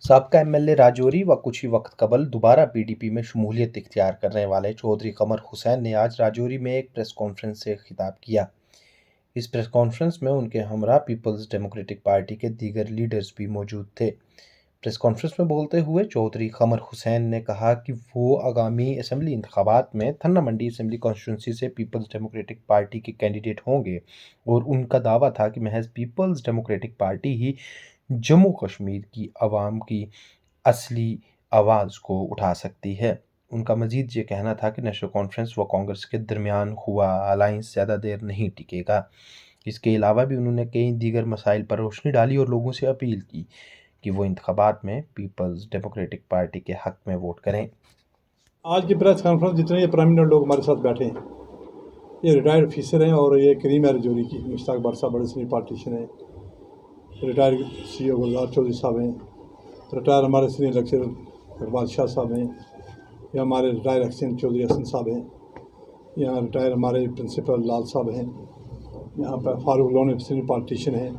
साबका एमएलए राजौरी व कुछ ही वक्त कबल दोबारा पीडीपी में शमूलियत इख्तियार करने वाले चौधरी कमर हुसैन ने आज राजौरी में एक प्रेस कॉन्फ्रेंस से खिताब किया। इस प्रेस कॉन्फ्रेंस में उनके हमरा पीपल्स डेमोक्रेटिक पार्टी के दीगर लीडर्स भी मौजूद थे। प्रेस कॉन्फ्रेंस में बोलते हुए चौधरी कमर हुसैन ने कहा कि वो आगामी असेंबली इंतखाबात में थन्ना मंडी असेंबली कॉन्स्टिट्यूंसी से पीपल्स डेमोक्रेटिक पार्टी के कैंडिडेट होंगे और उनका दावा था कि महज पीपल्स डेमोक्रेटिक पार्टी ही जम्मू कश्मीर की आवाम की असली आवाज़ को उठा सकती है। उनका मज़ीद ये कहना था कि नेशनल कॉन्फ्रेंस व कांग्रेस के दरमियान हुआ अलायंस ज़्यादा देर नहीं टिकेगा। इसके अलावा भी उन्होंने कई दीगर मसाइल पर रोशनी डाली और लोगों से अपील की कि वो इंतखाबात में पीपल्स डेमोक्रेटिक पार्टी के हक में वोट करें। आज की प्रेस कॉन्फ्रेंस जितने ये प्राइमिनर लोग हमारे साथ बैठे हैं, ये रिटायर्ड ऑफिसर हैं और ये करीम है राजौरी की, मुश्ताक बरसा बड़े सीनियर पॉलिटिशियन है, रिटायर्ड CEO गुलजार चौधरी साहब हैं, रिटायर हमारे सीनियर लेक्चरर इकबाल शाह साहब हैं, या हमारे रिटायर एक्सचेंज चौधरी हसन साहब हैं, यहाँ रिटायर हमारे प्रिंसिपल लाल साहब हैं, यहाँ पर फारूक लोन सीनियर पॉलिटिशियन हैं,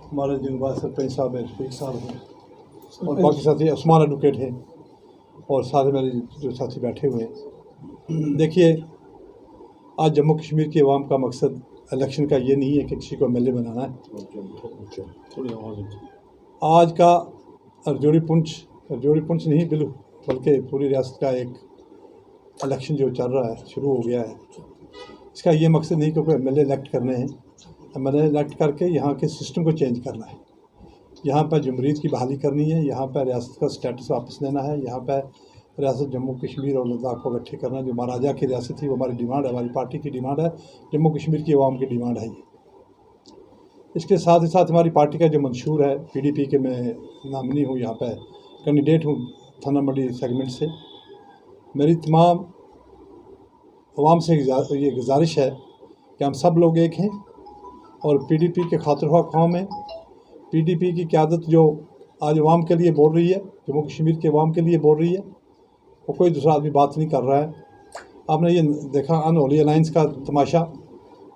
हमारे जिनबाज सरपंच साहब हैं, रफीक साहब हैं और बाकी साथी उस्मान एडवोकेट हैं और साथ मेरे जो साथी बैठे हुए हैं। देखिए, आज जम्मू कश्मीर की आवाम का मकसद इलेक्शन का ये नहीं है कि किसी को एमएलए बनाना है। आज का राजौरी पुंछ नहीं बल्कि पूरी रियासत का एक इलेक्शन जो चल रहा है, शुरू हो गया है। इसका ये मकसद नहीं कि कोई एमएलए इलेक्ट करने हैं। एमएलए इलेक्ट करके यहाँ के सिस्टम को चेंज करना है, यहाँ पर जमहूरियत की बहाली करनी है, यहाँ पर रियासत का स्टेटस वापस लेना है, यहाँ पर रियासत जम्मू कश्मीर और लद्दाख को इकट्ठे करना। जो महाराजा की रियासत थी वो हमारी डिमांड है, हमारी पार्टी की डिमांड है, जम्मू कश्मीर की आवाम की डिमांड है ये। इसके साथ ही साथ हमारी पार्टी का जो मंशूर है पीडीपी के, मैं नामिनी हूँ, यहाँ पर कैंडिडेट हूँ थाना मंडी सेगमेंट से। मेरी तमाम आवाम से ये गुजारिश है कि हम सब लोग एक हैं और पीडीपी के खातिर कौम है। पीडीपी की क़यादत जो आज अवाम के लिए बोल रही है, जम्मू कश्मीर के अवाम के लिए बोल रही है, वो कोई दूसरा आदमी बात नहीं कर रहा है। आपने ये देखा अनहोली अलायंस का तमाशा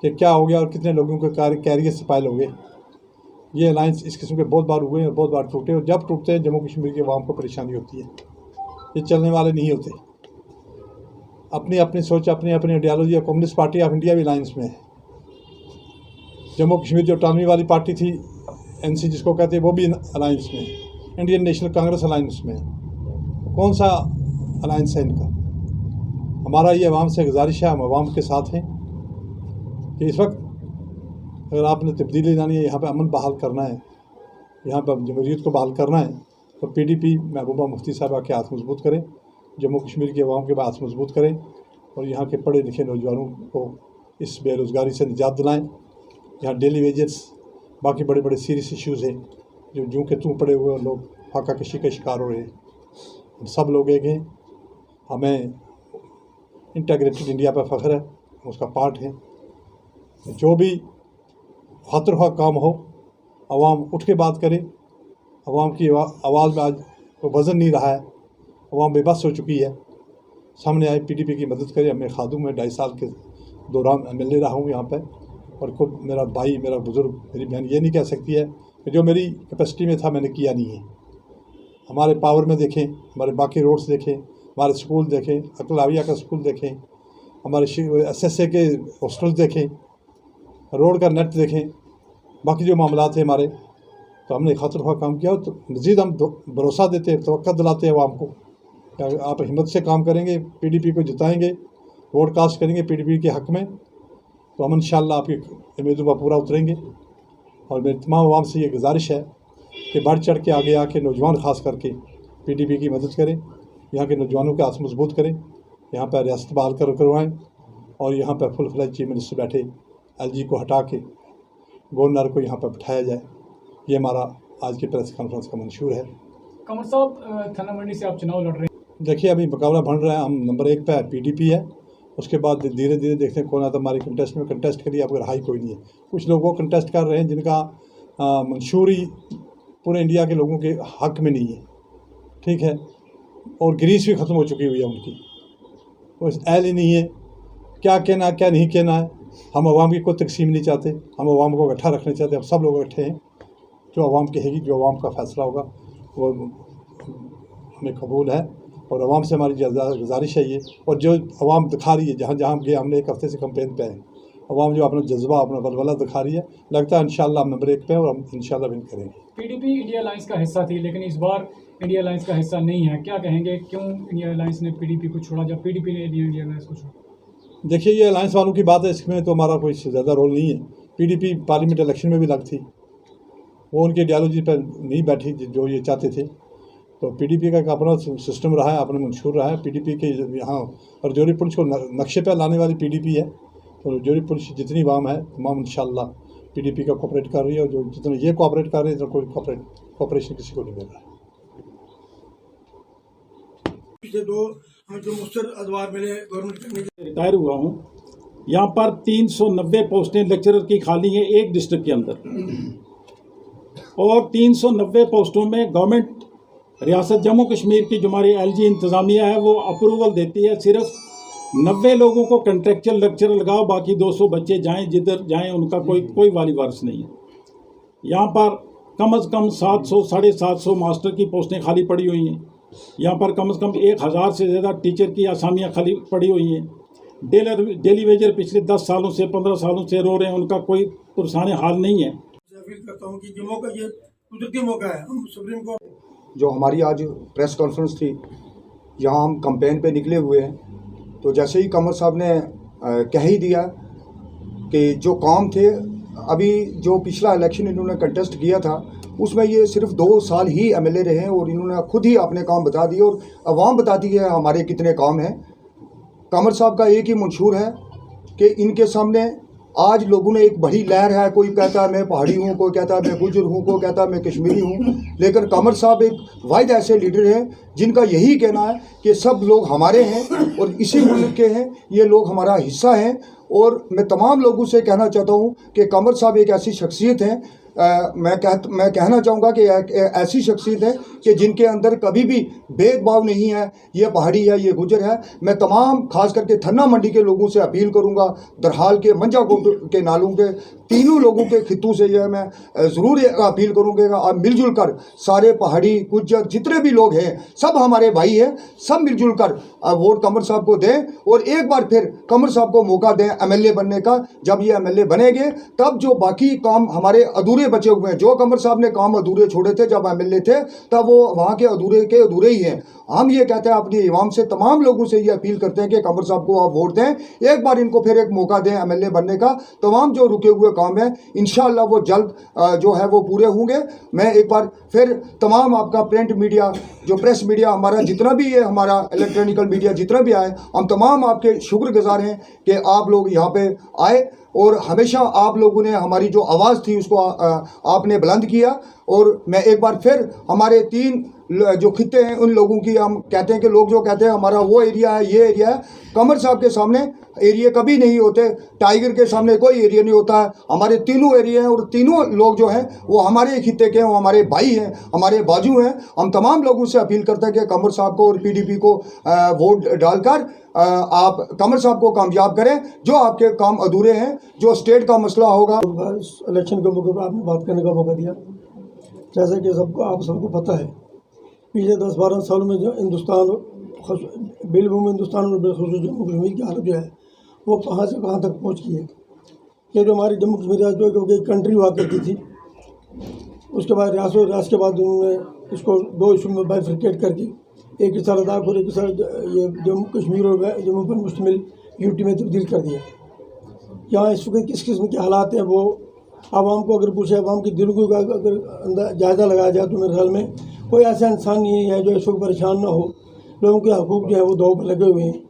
कि क्या हो गया और कितने लोगों के कैरियर स्पाइल हो गए। ये अलायंस इस किस्म के बहुत बार हुए और बहुत बार टूटे, और जब टूटते हैं जम्मू कश्मीर के अवाम को परेशानी होती है। ये चलने वाले नहीं होते। अपनी अपनी सोच, अपनी अपनी ideology. Communist party of India भी अलायंस में है। जम्मू कश्मीर जो ऑटोनॉमी वाली पार्टी थी NC जिसको कहते हैं, वो भी अलायंस में है। इंडियन नेशनल कांग्रेस अलायंस में है। कौन सा अलायंस है इनका? हमारा ये अवाम से गुजारिश है, हम अवाम के साथ हैं कि इस वक्त अगर आपने तब्दीली लानी है, यहाँ पर अमन बहाल करना है, यहाँ पर जमहूरियत को बहाल करना है, तो पीडीपी महबूबा मुफ्ती साहबा के हाथ मजबूत करें, जम्मू कश्मीर के अवाम के हाथ मजबूत करें और यहाँ के पढ़े लिखे नौजवानों को इस बेरोज़गारी से निजात दिलाएँ। यहाँ डेली वेजेस, बाकी बड़े बड़े सीरियस इश्यूज़ हैं जो जूँ के तूँ पड़े हुए लोग फाका कशी का शिकार हो रहे हैं। हम सब लोग एक हैं। हमें इंटीग्रेटेड इंडिया पर फ़ख्र है, उसका पार्ट है। जो भी खातिर ख्वाह काम हो, अवाम उठ के बात करे। अवाम की आवाज़ में आज कोई वज़न नहीं रहा है, अवाम बेबस हो चुकी है। सामने आए, पीडीपी की मदद करे। मैं खादूम में 2.5 साल के दौरान एमएलए रहा हूँ यहाँ पर, और खुद मेरा भाई, मेरा बुज़ुर्ग, मेरी बहन ये नहीं कह सकती है कि जो मेरी कैपेसिटी में था मैंने किया नहीं है। हमारे पावर में देखें, हमारे बाकी रोड्स देखें, हमारे स्कूल देखें, अकलाविया का स्कूल देखें, हमारे SSA के हॉस्टल देखें, रोड का नेट देखें, बाकी जो मामला थे हमारे, तो हमने खातिर ख्वाह काम किया। तो मज़ीद हम भरोसा देते हैं, तवक्का दिलाते हैं आवाम को कि आप हिम्मत से काम करेंगे, पीडीपी को जिताएंगे, वोट कास्ट करेंगे पीडीपी के हक़ में, तो हम इंशाअल्लाह आपकी उम्मीदों पर पूरा उतरेंगे। और मेरी तमाम आवाम से ये गुजारिश है कि बढ़ चढ़ के आगे आके नौजवान ख़ास करके पीडीपी की मदद करें, यहाँ के नौजवानों के हाथ मजबूत करें, यहाँ पर रियासत बहाल करवाएँ और यहाँ पर फुल फ्लैज चीफ मिनिस्टर बैठे, LG को हटा के गवर्नर को यहाँ पर बिठाया जाए। ये हमारा आज की प्रेस कॉन्फ्रेंस का मंशूर है। कमर साहब, थाना मंडी से आप चुनाव लड़ रहे हैं। देखिए, अभी मुकाबला बन रहा है। हम नंबर 1 पे पीडीपी है, उसके बाद धीरे धीरे देखते हैं कौन आता हमारे कंटेस्ट में। कंटेस्ट के लिए अब हाई कोई नहीं है। कुछ लोग वो कंटेस्ट कर रहे हैं जिनका मंशूरी पूरे इंडिया के लोगों के हक़ में नहीं है, ठीक है, और ग्रीस भी ख़त्म हो चुकी हुई है उनकी। वो एल ही नहीं है, क्या कहना क्या नहीं कहना है। हम आवाम की कोई तकसीम नहीं चाहते, हम आवाम को इकट्ठा रखना चाहते हैं। हम सब लोग इकट्ठे हैं, जो आवाम कहेगी, जो आवाम का फ़ैसला होगा वो हमें कबूल है और आवाम से हमारी गुजारिश है ये, और जो आवाम दिखा रही है, जहाँ जहाँ गए हमने एक हफ्ते से कैंपेन पे हैं, आवाम जो अपना जज्बा अपना बलबला दिखा रही है, लगता है इंशाल्लाह हम नंबर 1 पे और हम इंशाल्लाह विन करेंगे। पीडीपी इंडिया अलायंस का हिस्सा थी, लेकिन इस बार इंडिया अलायंस का हिस्सा नहीं है। क्या कहेंगे, क्यों इंडिया अलायंस ने पीडीपी को छोड़ा जब पीडीपी ने इंडिया अलायंस को छोड़ा? देखिए, ये अलायंस वालों की बात है, इसमें तो हमारा कोई ज़्यादा रोल नहीं है। पीडीपी पार्लियामेंट इलेक्शन में भी लग थी, वो उनकी आइडियोलॉजी पर नहीं बैठी जो ये चाहते थे। तो पीडीपी का एक अपना सिस्टम रहा है, अपना मंशूर रहा है। पीडीपी के यहाँ रजौरी पुंछ को नक्शे पर लाने वाली पीडीपी है। तो रजौरी पुंछ जितनी आवाम है तमाम इंशाल्लाह पीडीपी का कोऑपरेट कर रही है, और जो जितने ये कोऑपरेट कर रहे हैं तो कोई कोऑपरेशन किसी को नहीं मिल रहा है। पिछले 2 हमें जो मुस्तर अदवार मिले गवर्नमेंट करने के रिटायर हुआ हूँ। यहाँ पर 390 पोस्टें लेक्चरर की खाली हैं एक डिस्ट्रिक्ट के अंदर, और 390 पोस्टों में गवर्नमेंट रियासत जम्मू कश्मीर की जो हमारी एलजी इंतज़ामिया है वो अप्रूवल देती है। सिर्फ 90 लोगों को कंट्रेक्चुअल लेक्चरर लगाओ, बाकी 200 बच्चे जाएं जिधर जाएं, उनका कोई वाली वारिस नहीं है। यहाँ पर कम से कम 700 750 मास्टर की पोस्टें खाली पड़ी हुई हैं। यहाँ पर कम से कम 1000 से ज़्यादा टीचर की आसामियाँ खाली पड़ी हुई हैं। डेली वेजर पिछले 10 सालों से 15 सालों से रो रहे हैं, उनका कोई पुरसाने हाल नहीं है। अपील करता हूँ कि जो मौका, ये कुदरती मौका है, हम सुप्रीम कोर्ट जो हमारी आज प्रेस कॉन्फ्रेंस थी, यहाँ हम कैंपेन पे निकले हुए हैं। तो जैसे ही कमर साहब ने कह ही दिया कि जो काम थे, अभी जो पिछला इलेक्शन इन्होंने कंटेस्ट किया था उसमें ये सिर्फ 2 साल ही एमएलए रहे हैं, और इन्होंने खुद ही अपने काम बता दिए और अवाम बताती है हमारे कितने काम हैं। कमर साहब का एक ही मंशूर है कि इनके सामने आज लोगों ने एक बड़ी लहर है, कोई कहता है मैं पहाड़ी हूँ, कोई कहता है मैं गुजर हूँ, कोई कहता है मैं कश्मीरी हूँ, लेकिन कमर साहब एक वाहिद ऐसे लीडर हैं जिनका यही कहना है कि सब लोग हमारे हैं और इसी मुल्क के हैं, ये लोग हमारा हिस्सा हैं। और मैं तमाम लोगों से कहना चाहता हूँ कि कमर साहब एक ऐसी शख्सियत हैं, मैं कहना चाहूँगा कि ऐसी शख्सियत है कि जिनके अंदर कभी भी भेदभाव नहीं है, ये पहाड़ी है, ये गुजर है। मैं तमाम खास करके थन्ना मंडी के लोगों से अपील करूँगा, दरहाल के मंजाकोट के नालों के तीनों लोगों के खित्तों से यह मैं ज़रूर अपील करूँगा, आप मिलजुल कर सारे पहाड़ी गुजर जितने भी लोग हैं सब हमारे भाई हैं, सब मिलजुल कर वोट कमर साहब को दें और एक बार फिर कमर साहब को मौका दें एमएलए बनने का। जब ये एमएलए बनेंगे तब जो बाकी काम हमारे अधूरे बचे हुए हैं, जो कमर साहब ने काम अधूरे छोड़े थे जब एमएलए थे, तब वो वहाँ के अधूरे ही हैं। हम ये कहते हैं अपनी इमाम से, तमाम लोगों से ये अपील करते हैं कि कमर साहब को आप वोट दें, एक बार इनको फिर एक मौका दें एमएलए बनने का। तमाम जो रुके हुए काम है इंशाअल्लाह वो जल्द जो है वो पूरे होंगे। मैं एक बार फिर तमाम आपका प्रिंट मीडिया, जो प्रेस मीडिया हमारा जितना भी है, हमारा इलेक्ट्रॉनिकल मीडिया जितना भी आए, हम तमाम आपके शुक्रगुजार हैं कि आप लोग यहाँ पे आए और हमेशा आप लोगों ने हमारी जो आवाज़ थी उसको आपने बुलंद किया। और मैं एक बार फिर हमारे 3 जो खित्ते हैं उन लोगों की, हम कहते हैं कि लोग जो कहते हैं हमारा वो एरिया है, ये एरिया है, कमर साहब के सामने एरिया कभी नहीं होते, टाइगर के सामने कोई एरिया नहीं होता है। हमारे तीनों एरिया हैं और तीनों लोग जो हैं वो हमारे खित्ते के हैं, वो हमारे भाई हैं, हमारे बाजू हैं। हम तमाम लोगों से अपील करते हैं कि कमर साहब को और पीडीपी को वोट डालकर आप कमर साहब को कामयाब करें। जो आपके काम अधूरे हैं, जो स्टेट का मसला होगा। इलेक्शन के मौके पर आपने बात करने का मौका दिया। जैसे कि आप सबको पता है, पिछले 10-12 सालों में जो हिंदुस्तान बिलबुम हिंदुस्तान और बिलखुसूस जम्मू कश्मीर की हालत जो है वो कहाँ से कहाँ तक पहुँच गई है कि जो हमारी जम्मू कश्मीर जो एक कंट्री हुआ करती थी, उसके बाद रियासत के बाद उन्होंने इसको 2 हिस्सों में बाइफरकेट करके एक हिस्सा लद्दाख और एक हिस्सा ये जम्मू कश्मीर और जम्मू पर मुश्तमिल यूटी में तब्दील कर दिया। यहाँ इस वक्त किस किस्म के हालात हैं वो आवाम को अगर पूछे, आवाम की दिल को अगर जायज़ा लगाया जाए तो मेरे ख्याल में कोई ऐसा इंसान नहीं है जो इस वक्त परेशान ना हो। लोगों के हकूक़ जो है वो दाव पर लगे हुए हैं।